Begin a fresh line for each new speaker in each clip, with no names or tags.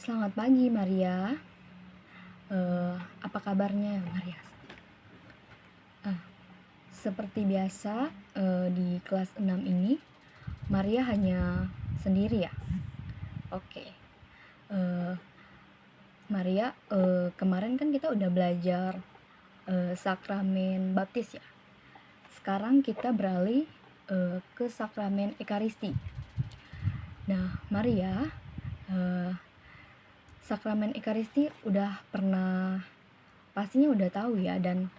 Selamat pagi Maria. Apa kabarnya Maria? Ah, Seperti biasa di kelas 6 ini Maria hanya sendiri ya. Oke. Eh, Maria, kemarin kan kita udah belajar sakramen baptis ya. Sekarang kita beralih ke sakramen ekaristi. Nah, Maria, sakramen ekaristi pastinya udah tahu ya, dan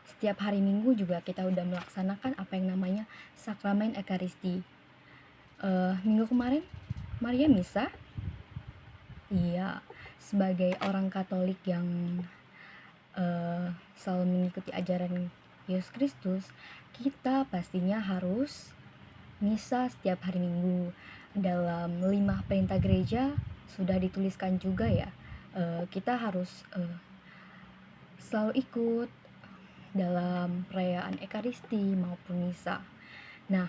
setiap hari Minggu juga kita udah melaksanakan apa yang namanya sakramen ekaristi. Minggu kemarin Maria misa. Iya, sebagai orang Katolik yang selalu mengikuti ajaran Yesus Kristus, kita pastinya harus misa setiap hari Minggu. Dalam 5 perintah gereja sudah dituliskan juga ya, kita harus selalu ikut dalam perayaan ekaristi maupun misa. Nah,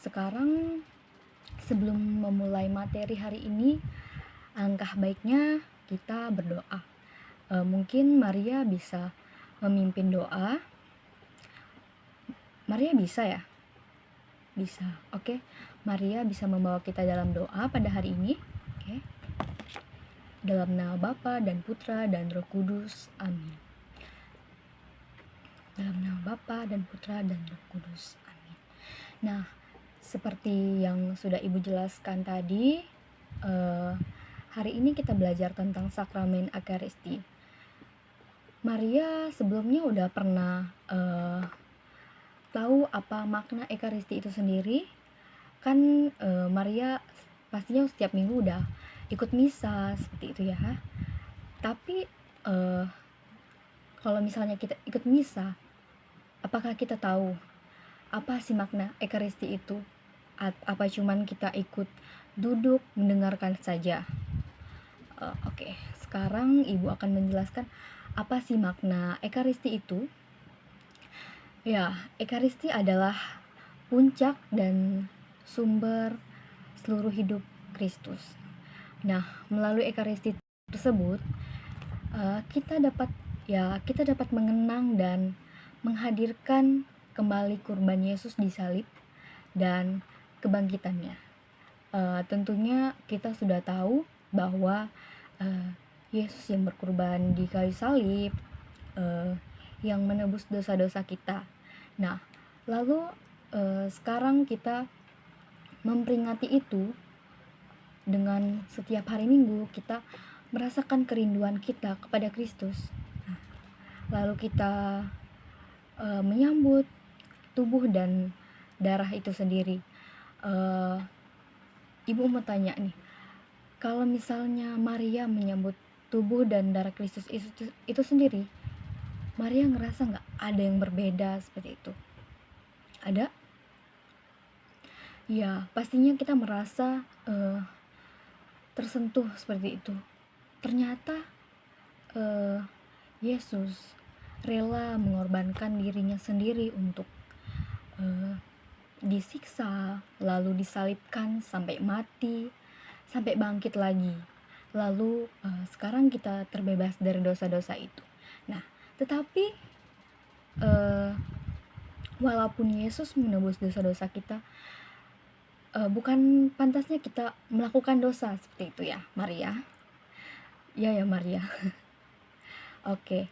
sekarang sebelum memulai materi hari ini, alangkah baiknya kita berdoa. Mungkin Maria bisa memimpin doa. Maria bisa ya? Bisa. Oke. Maria bisa membawa kita dalam doa pada hari ini. Oke. Dalam nama Bapa dan Putra dan Roh Kudus. Amin. Dalam nama Bapa dan Putra dan Roh Kudus. Amin. Nah, seperti yang sudah Ibu jelaskan tadi, hari ini kita belajar tentang sakramen ekaristi. Maria sebelumnya udah pernah tahu apa makna ekaristi itu sendiri. Kan Maria pastinya setiap minggu udah ikut misa seperti itu ya. Tapi kalau misalnya kita ikut misa, apakah kita tahu apa sih makna ekaristi itu? Apa cuman kita ikut duduk mendengarkan saja? Oke, sekarang Ibu akan menjelaskan apa sih makna ekaristi itu. Ya, ekaristi adalah puncak dan sumber seluruh hidup Kristus. Nah, melalui ekaristi tersebut, kita dapat mengenang dan menghadirkan kembali kurban Yesus di salib dan kebangkitannya. Tentunya kita sudah tahu bahwa Yesus yang berkorban di kayu salib, yang menebus dosa-dosa kita. Nah, lalu sekarang kita memperingati itu dengan setiap hari Minggu kita merasakan kerinduan kita kepada Kristus. Nah, lalu kita menyambut tubuh dan darah itu sendiri. Ibu mau tanya nih, kalau misalnya Maria menyambut tubuh dan darah Kristus itu sendiri, Maria ngerasa nggak ada yang berbeda seperti itu? Ada? Ya, pastinya kita merasa tersentuh seperti itu. Ternyata Yesus rela mengorbankan dirinya sendiri untuk disiksa, lalu disalibkan sampai mati, sampai bangkit lagi. Lalu sekarang kita terbebas dari dosa-dosa itu. Nah, tetapi walaupun Yesus menebus dosa-dosa kita, bukan pantasnya kita melakukan dosa seperti itu ya, Maria. Ya Maria. Oke.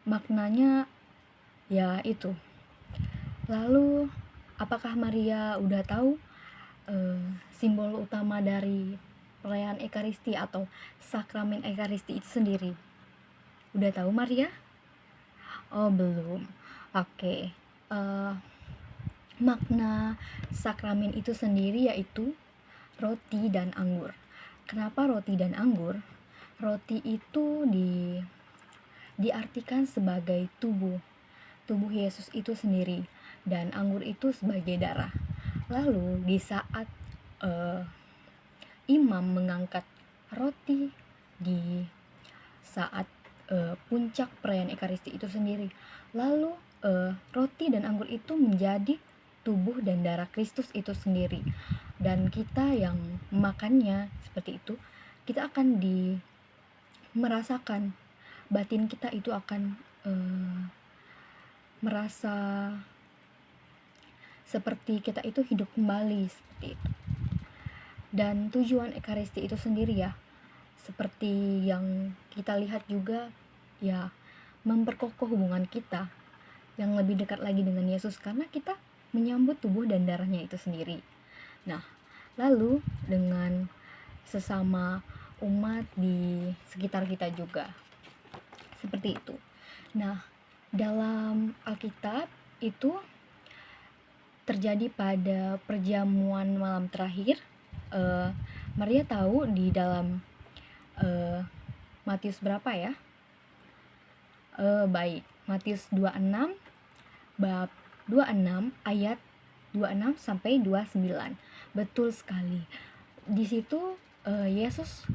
Maknanya ya itu. Lalu apakah Maria udah tahu simbol utama dari perayaan ekaristi atau sakramen ekaristi itu sendiri? Udah tahu Maria? Oh, belum. Oke. Makna sakramen itu sendiri yaitu roti dan anggur. Kenapa roti dan anggur? Roti itu diartikan sebagai tubuh Yesus itu sendiri, dan anggur itu sebagai darah. Lalu di saat imam mengangkat roti di saat puncak perayaan ekaristi itu sendiri, lalu roti dan anggur itu menjadi tubuh dan darah Kristus itu sendiri. dan kita yang memakannya seperti itu, kita akan merasakan, batin kita itu akan merasa seperti kita itu hidup kembali seperti itu. Dan tujuan Ekaristi itu sendiri ya, seperti yang kita lihat juga ya, memperkokoh hubungan kita yang lebih dekat lagi dengan Yesus karena kita menyambut tubuh dan darahnya itu sendiri. Nah, lalu dengan sesama umat di sekitar kita juga seperti itu. Nah, dalam Alkitab itu terjadi pada perjamuan malam terakhir. Maria tahu di dalam Matius berapa ya? Baik, Matius 26 bab 26 ayat 26 sampai 29. Betul sekali. Di situ Yesus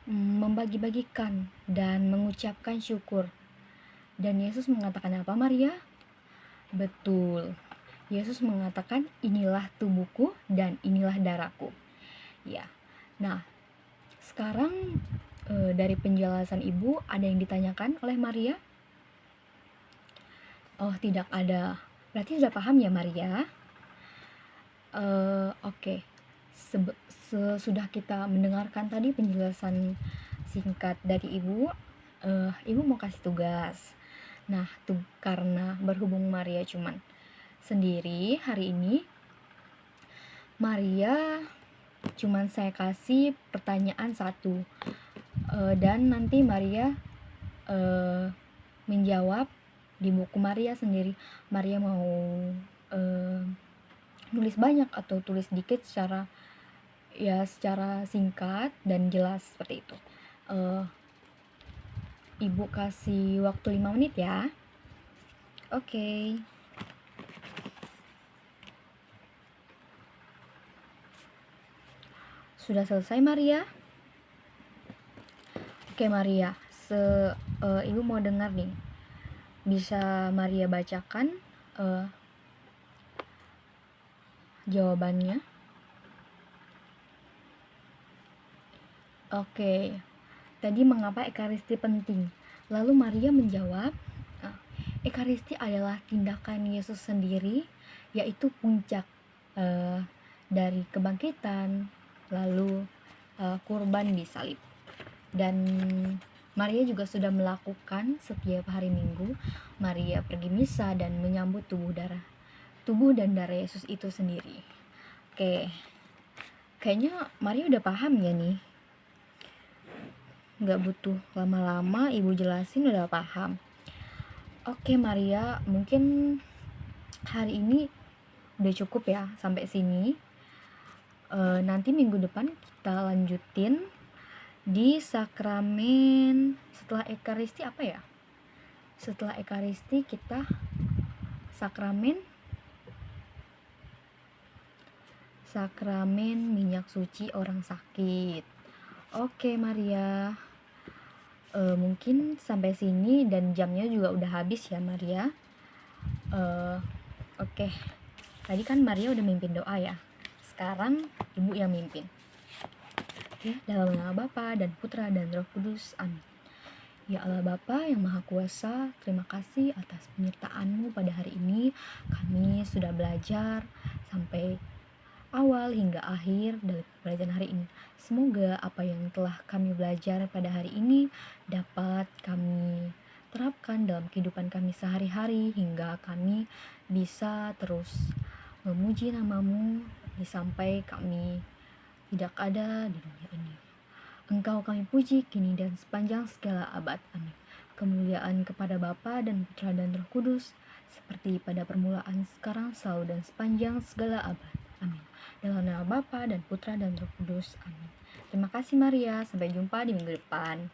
membagi-bagikan dan mengucapkan syukur. Dan Yesus mengatakan apa, Maria? Betul. Yesus mengatakan, inilah tubuhku dan inilah darahku. Ya. Nah, sekarang dari penjelasan Ibu ada yang ditanyakan oleh Maria? Oh, tidak ada. Berarti sudah paham ya, Maria? Oke. Sudah kita mendengarkan tadi penjelasan singkat dari Ibu, Ibu mau kasih tugas. Nah, karena berhubung Maria cuman sendiri hari ini, Maria cuman saya kasih pertanyaan satu, dan nanti Maria menjawab di buku Maria sendiri. Maria mau nulis banyak atau tulis sedikit secara singkat dan jelas seperti itu. Ibu kasih waktu 5 menit ya. Oke. Sudah selesai, Maria? Oke, Maria. Ibu mau dengar nih. Bisa Maria bacakan jawabannya? Oke. Tadi mengapa Ekaristi penting? Lalu Maria menjawab, Ekaristi adalah tindakan Yesus sendiri, yaitu puncak dari kebangkitan, lalu kurban di salib. Dan Maria juga sudah melakukan setiap hari Minggu, Maria pergi misa dan menyambut tubuh dan darah Yesus itu sendiri. Oke, kayaknya Maria udah paham ya nih. Gak butuh lama-lama Ibu jelasin, udah paham. Oke Maria, mungkin hari ini udah cukup ya sampai sini. Nanti minggu depan kita lanjutin di sakramen setelah Ekaristi apa ya? Setelah Ekaristi kita sakramen minyak suci orang sakit. Oke Maria, mungkin sampai sini dan jamnya juga udah habis ya Maria. Oke. Tadi kan Maria udah mimpin doa ya. Sekarang Ibu yang mimpin. Ya, dalam nama Bapa dan Putra dan Roh Kudus. Amin. Ya Allah Bapa yang Maha Kuasa, terima kasih atas penyertaan-Mu pada hari ini. Kami sudah belajar sampai awal hingga akhir dari pelajaran hari ini. Semoga apa yang telah kami belajar pada hari ini dapat kami terapkan dalam kehidupan kami sehari-hari hingga kami bisa terus memuji nama-Mu sampai kami tidak ada di dunia ini. Engkau kami puji kini dan sepanjang segala abad. Amin. Kemuliaan kepada Bapa dan Putra dan Roh Kudus, seperti pada permulaan, sekarang, selalu, dan sepanjang segala abad. Amin. Dalam nama Bapa dan Putra dan Roh Kudus. Amin. Terima kasih Maria. Sampai jumpa di minggu depan.